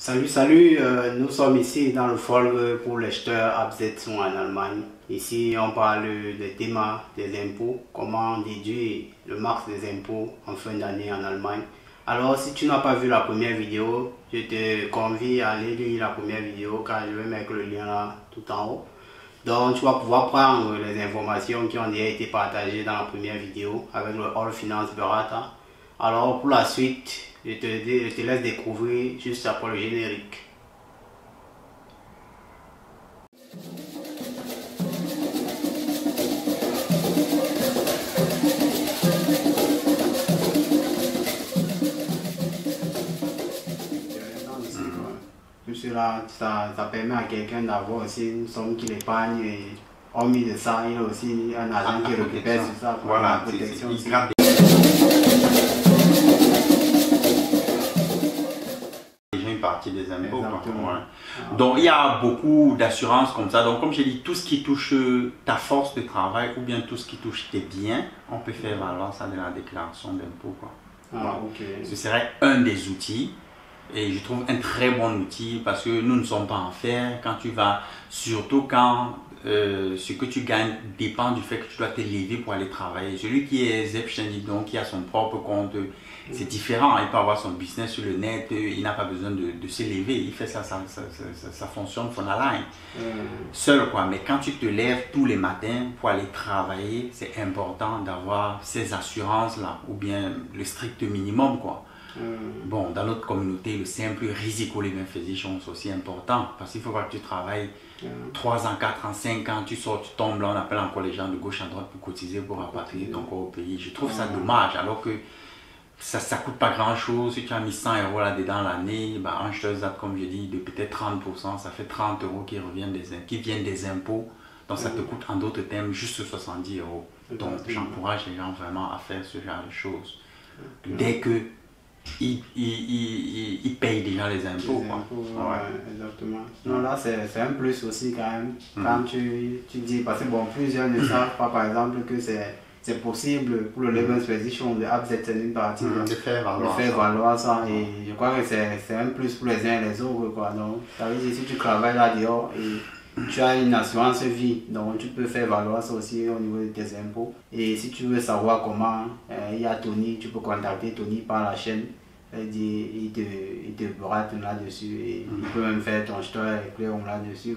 Salut, nous sommes ici dans le forum pour l'acheteur Absetzung en Allemagne. Ici, on parle des thèmes des impôts, comment déduire le max des impôts en fin d'année en Allemagne. Alors, si tu n'as pas vu la première vidéo, je te convie à aller lire la première vidéo car je vais mettre le lien là tout en haut. Donc, tu vas pouvoir prendre les informations qui ont déjà été partagées dans la première vidéo avec le All Finance Berater. Alors, pour la suite, je te laisse découvrir juste après le générique. Cela, ça permet à quelqu'un d'avoir aussi une somme qu'il épargne et hormis de ça, il y a aussi un agent qui récupère sur ça pour la protection. Une partie des impôts. Donc il y a beaucoup d'assurances comme ça. Donc comme j'ai dit, tout ce qui touche ta force de travail ou bien tout ce qui touche tes biens, on peut faire valoir ça dans la déclaration d'impôt. Ce serait un des outils. Et je trouve un très bon outil parce que nous ne sommes pas en fer quand tu vas, surtout quand ce que tu gagnes dépend du fait que tu dois te lever pour aller travailler. Celui qui est selbstständig, donc qui a son propre compte, c'est différent. Il peut avoir son business sur le net, il n'a pas besoin de se lever, il fait ça fonctionne von allein. Seul quoi. Mais quand tu te lèves tous les matins pour aller travailler, c'est important d'avoir ces assurances là ou bien le strict minimum quoi. Bon, dans notre communauté, le simple Risikolebenversicherung c'est aussi important parce qu'il faut voir que tu travailles 3 ans, 4 ans, 5 ans, tu sors, tu tombes là, on appelle encore les gens de gauche à droite pour cotiser, pour rapatrier ton corps au pays. Je trouve ça dommage alors que ça ne coûte pas grand chose. Si tu as mis 100 € là-dedans l'année, bah, un Steuersatz, comme je dis, de peut-être 30%, ça fait 30 € qui viennent des impôts. Donc ça te coûte en d'autres termes juste 70 €. Donc j'encourage les gens vraiment à faire ce genre de choses. Dès que ils payent déjà les impôts. Exactement. Non, là, c'est un plus aussi quand même. Quand tu dis, parce que bon, plusieurs ne savent pas par exemple que c'est possible pour le Lebensversicherung de absetzen une partie, de faire valoir ça. Et je crois que c'est un plus pour les uns et les autres. Quoi. Donc, ça veut dire si tu travailles là dehors et tu as une assurance vie, donc tu peux faire valoir ça aussi au niveau de tes impôts. Et si tu veux savoir comment, il y a Tony, tu peux contacter Tony par la chaîne. Il te brate là-dessus et il peut même faire ton Steuererklärung là-dessus.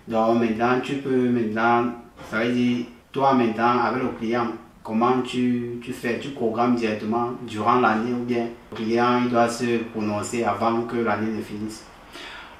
Donc maintenant, ça veut dire, toi maintenant, avec le client, comment tu fais, tu programmes directement durant l'année ou bien le client il doit se prononcer avant que l'année ne finisse?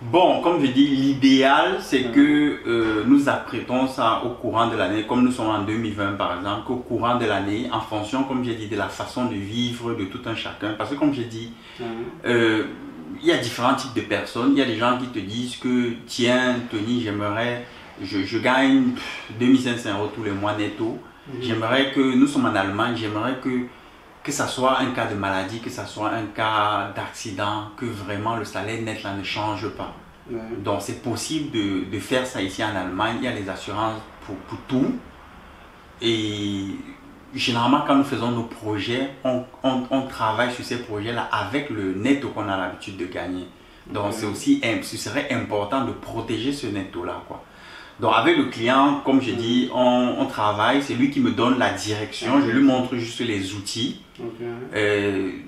Bon, comme je dis, l'idéal c'est que nous apprêtons ça au courant de l'année, comme nous sommes en 2020 par exemple, qu'au courant de l'année, en fonction, comme j'ai dit, de la façon de vivre de tout un chacun. Parce que comme j'ai dit, il y a différents types de personnes. Il y a des gens qui te disent que, tiens, Tony, j'aimerais, je gagne 2500 € tous les mois netto. J'aimerais que, nous sommes en Allemagne, j'aimerais que ça soit un cas de maladie, que ça soit un cas d'accident, que vraiment le salaire net là ne change pas. Donc c'est possible de faire ça ici en Allemagne. Il y a les assurances pour tout. Et généralement quand nous faisons nos projets, on travaille sur ces projets-là avec le netto qu'on a l'habitude de gagner. Donc c'est aussi, ce serait important de protéger ce netto-là, quoi. Donc avec le client, comme je dis, on travaille, c'est lui qui me donne la direction, je lui montre juste les outils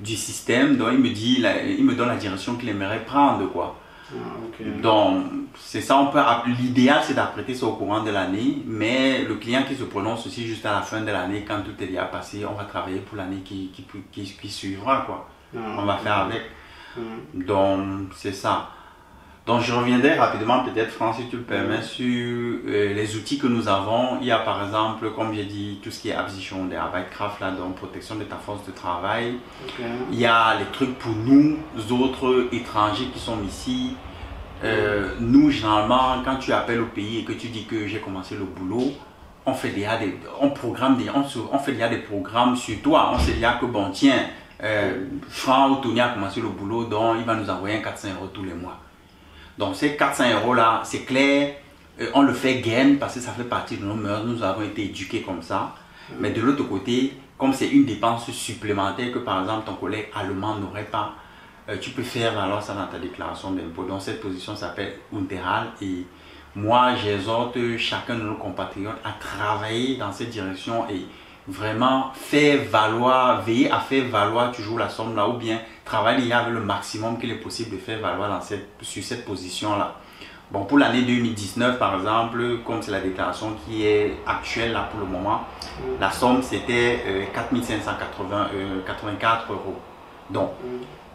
du système, donc il me donne la direction qu'il aimerait prendre, quoi. Donc c'est ça, l'idéal c'est d'apprêter ça au courant de l'année, mais le client qui se prononce aussi juste à la fin de l'année, quand tout est déjà passé, on va travailler pour l'année qui suivra, quoi. On va faire avec. Donc c'est ça. Donc je reviendrai rapidement peut-être Franck si tu le permets sur les outils que nous avons. Il y a par exemple comme j'ai dit tout ce qui est Absicherung der Arbeitskraft là, donc protection de ta force de travail. Il y a les trucs pour nous autres étrangers qui sont ici. Nous généralement quand tu appelles au pays et que tu dis que j'ai commencé le boulot, on fait déjà on fait déjà des programmes sur toi. On sait déjà que bon tiens Franck ou Tony a commencé le boulot donc il va nous envoyer un 400 € tous les mois. Donc ces 400 € là, c'est clair, on le fait gain parce que ça fait partie de nos mœurs, nous avons été éduqués comme ça. Mais de l'autre côté, comme c'est une dépense supplémentaire que par exemple ton collègue allemand n'aurait pas, tu peux faire valoir ça dans ta déclaration d'impôt. Donc cette position s'appelle unterhalt et moi j'exhorte chacun de nos compatriotes à travailler dans cette direction et vraiment faire valoir, veiller à faire valoir toujours la somme là ou bien travailler avec le maximum qu'il est possible de faire valoir sur cette position là. Bon, pour l'année 2019 par exemple, comme c'est la déclaration qui est actuelle là pour le moment, la somme c'était 4 584 euros. Donc,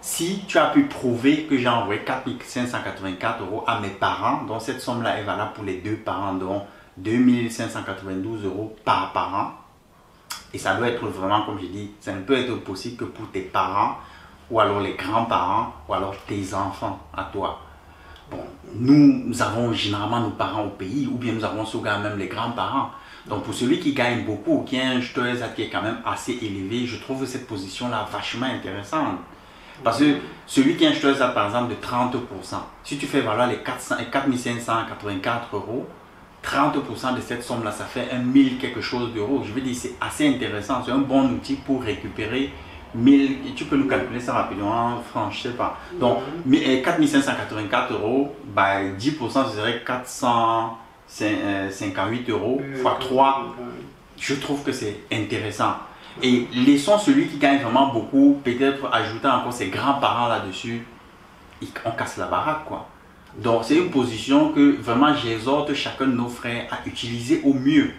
si tu as pu prouver que j'ai envoyé 4 584 euros à mes parents, donc cette somme là est valable pour les deux parents, donc 2 592 euros par parent. Et ça doit être vraiment, comme je dis, ça ne peut être possible que pour tes parents, ou alors les grands-parents, ou alors tes enfants à toi. Bon, nous avons généralement nos parents au pays, ou bien nous avons souvent même les grands-parents. Donc pour celui qui gagne beaucoup, qui a un Steuersatz qui est quand même assez élevé, je trouve cette position-là vachement intéressante. Parce que celui qui a un Steuersatz par exemple de 30%, si tu fais valoir les 4 584 euros, 30% de cette somme-là, ça fait 1000 quelque chose d'euros. Je veux dire, c'est assez intéressant. C'est un bon outil pour récupérer 1000. Tu peux nous calculer ça rapidement en francs, je ne sais pas. Donc, 4 584 euros, bah, 10%, ce serait 458 euros fois 3. Je trouve que c'est intéressant. Et laissons celui qui gagne vraiment beaucoup, peut-être ajouter encore ses grands-parents là-dessus. On casse la baraque, quoi. Donc c'est une position que vraiment j'exhorte chacun de nos frères à utiliser au mieux.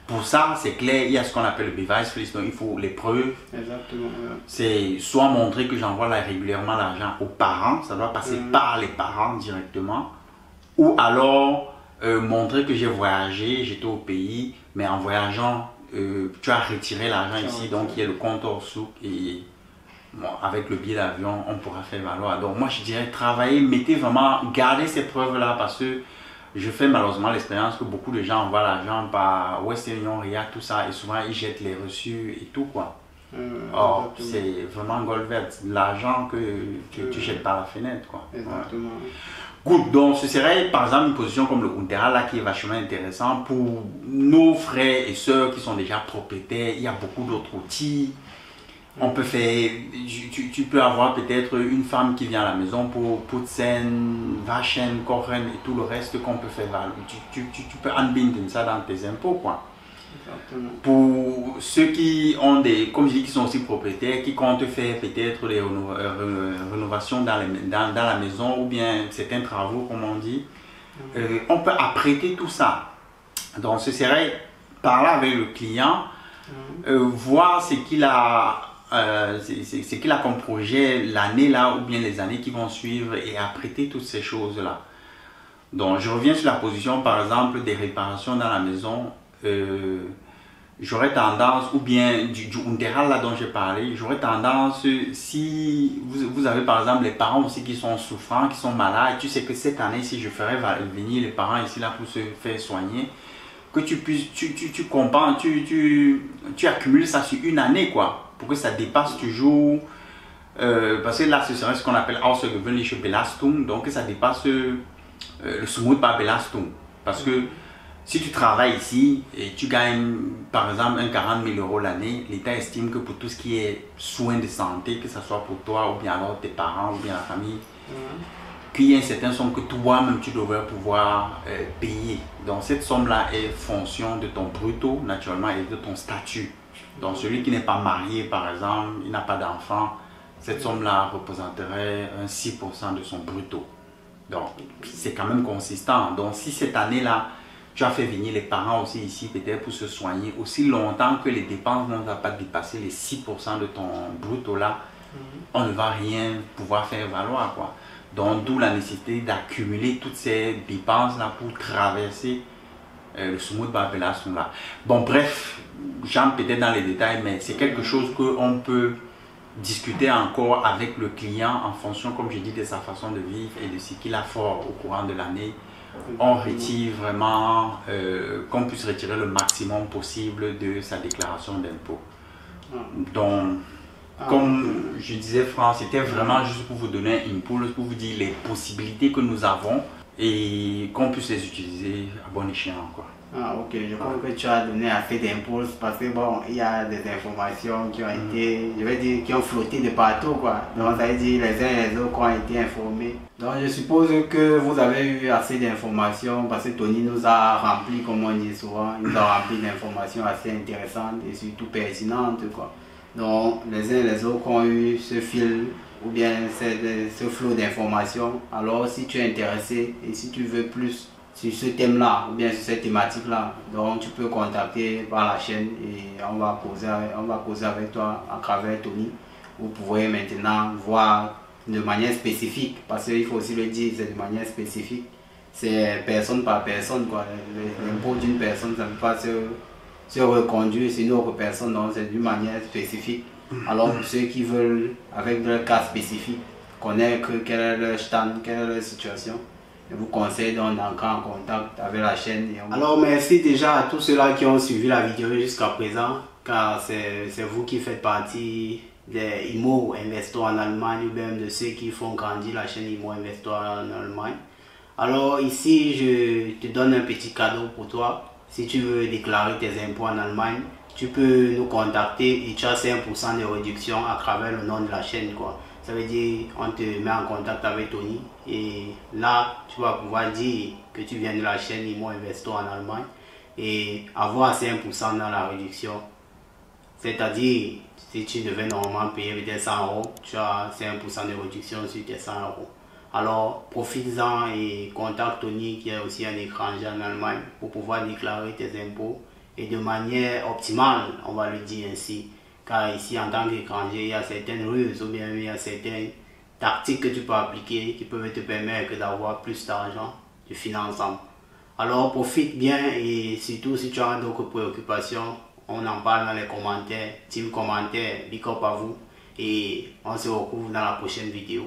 Pour ça, c'est clair, il y a ce qu'on appelle le bewijsplicht, donc il faut les preuves. Exactement. C'est soit montrer que j'envoie régulièrement l'argent aux parents, ça doit passer par les parents directement, ou alors montrer que j'ai voyagé, j'étais au pays, mais en voyageant, tu as retiré l'argent ici, donc il y a le compte hors souk et bon, avec le billet d'avion, on pourra faire valoir. Donc moi je dirais travailler, mettez vraiment, gardez ces preuves-là parce que je fais malheureusement l'expérience que beaucoup de gens envoient l'argent par Western Union, Ria, tout ça, et souvent ils jettent les reçus et tout quoi. Or, c'est vraiment gold vert, l'argent que tu jettes par la fenêtre quoi. Exactement. Ouais. Good, donc ce serait par exemple une position comme le unterhalt là qui est vachement intéressant pour nos frères et sœurs qui sont déjà propriétaires. Il y a beaucoup d'autres outils. On peut faire, tu peux avoir peut-être une femme qui vient à la maison pour putzen, waschen, kochen et tout le reste qu'on peut faire. Tu peux anbinden ça dans tes impôts quoi. Exactement. Pour ceux qui ont des, comme je dis, qui sont aussi propriétaires, qui comptent faire peut-être les rénovations dans la maison ou bien certains travaux comme on dit, on peut apprêter tout ça. Donc ce serait parler avec le client, voir ce qu'il a comme projet l'année là ou bien les années qui vont suivre et apprêter toutes ces choses là. Donc je reviens sur la position par exemple des réparations dans la maison. J'aurais tendance, ou bien du unterhalt là dont j'ai parlé, j'aurais tendance, si vous avez par exemple les parents aussi qui sont souffrants, qui sont malades, tu sais que cette année si je ferais venir les parents ici là pour se faire soigner, que tu puisses, tu comprends, tu accumules ça sur une année quoi, pour que ça dépasse toujours, parce que là ce serait ce qu'on appelle außergewöhnliche Belastung, donc que ça dépasse le zumutbare Belastung, parce que si tu travailles ici et tu gagnes par exemple 40 000 euros l'année, l'État estime que pour tout ce qui est soins de santé, que ce soit pour toi ou bien alors tes parents ou bien la famille, qu'il y a une certaine somme que toi-même tu devrais pouvoir payer. Donc cette somme-là est fonction de ton brutto naturellement et de ton statut. Donc celui qui n'est pas marié par exemple, il n'a pas d'enfant, cette somme-là représenterait un 6% de son brutto. Donc c'est quand même consistant. Donc si cette année-là, tu as fait venir les parents aussi ici peut-être pour se soigner aussi longtemps que les dépenses ne vont pas dépasser les 6% de ton brutto là, on ne va rien pouvoir faire valoir quoi. Donc d'où la nécessité d'accumuler toutes ces dépenses là pour traverser le zumutbare Belastung là. Bon bref, j'entre peut-être dans les détails mais c'est quelque chose qu'on peut discuter encore avec le client en fonction comme je dis de sa façon de vivre et de ce qu'il a fort au courant de l'année. On retire vraiment, qu'on puisse retirer le maximum possible de sa déclaration d'impôt. Donc, comme je disais, Franck, c'était vraiment juste pour vous donner un impulse, pour vous dire les possibilités que nous avons et qu'on puisse les utiliser à bon escient, quoi. Ah, ok, je crois que tu as donné assez d'impulses parce que bon, il y a des informations qui ont été, je vais dire, qui ont flotté de partout, quoi. Donc ça veut dire les uns et les autres qui ont été informés. Donc je suppose que vous avez eu assez d'informations parce que Tony nous a rempli, comme on dit souvent, il nous a rempli d'informations assez intéressantes et surtout pertinentes, quoi. Donc les uns et les autres ont eu ce fil ou bien ce flot d'informations. Alors si tu es intéressé et si tu veux plus sur ce thème-là ou bien sur cette thématique-là, donc tu peux contacter par la chaîne et on va causer avec toi à travers Tony. Vous pourrez maintenant voir de manière spécifique, parce qu'il faut aussi le dire, c'est de manière spécifique. C'est personne par personne, quoi. L'impôt d'une personne, ça ne peut pas se reconduire sur une autre personne, donc c'est d'une manière spécifique. Alors pour ceux qui veulent, avec leur cas spécifique, connaître quel est leur stand, quelle est leur situation, je vous conseille donc d'entrer en contact avec la chaîne. Alors merci déjà à tous ceux-là qui ont suivi la vidéo jusqu'à présent, car c'est vous qui faites partie des IMO Investor en Allemagne ou même de ceux qui font grandir la chaîne IMO Investor en Allemagne. Alors ici je te donne un petit cadeau pour toi. Si tu veux déclarer tes impôts en Allemagne, tu peux nous contacter et tu as 5% de réduction à travers le nom de la chaîne, quoi. Ça veut dire on te met en contact avec Tony et là tu vas pouvoir dire que tu viens de la chaîne IMO Investor en Allemagne et avoir 5% dans la réduction. C'est-à-dire si tu devais normalement payer peut-être 100 €, tu as 5% de réduction sur tes 100 €. Alors profite-en et contacte Tony qui est aussi un étranger en Allemagne pour pouvoir déclarer tes impôts et de manière optimale, on va le dire ainsi. Car ici, en tant qu'étranger, il y a certaines ruses ou bien il y a certaines tactiques que tu peux appliquer qui peuvent te permettre d'avoir plus d'argent, de financement. Alors profite bien et surtout si tu as d'autres préoccupations, on en parle dans les commentaires. Team commentaire, big up à vous et on se retrouve dans la prochaine vidéo.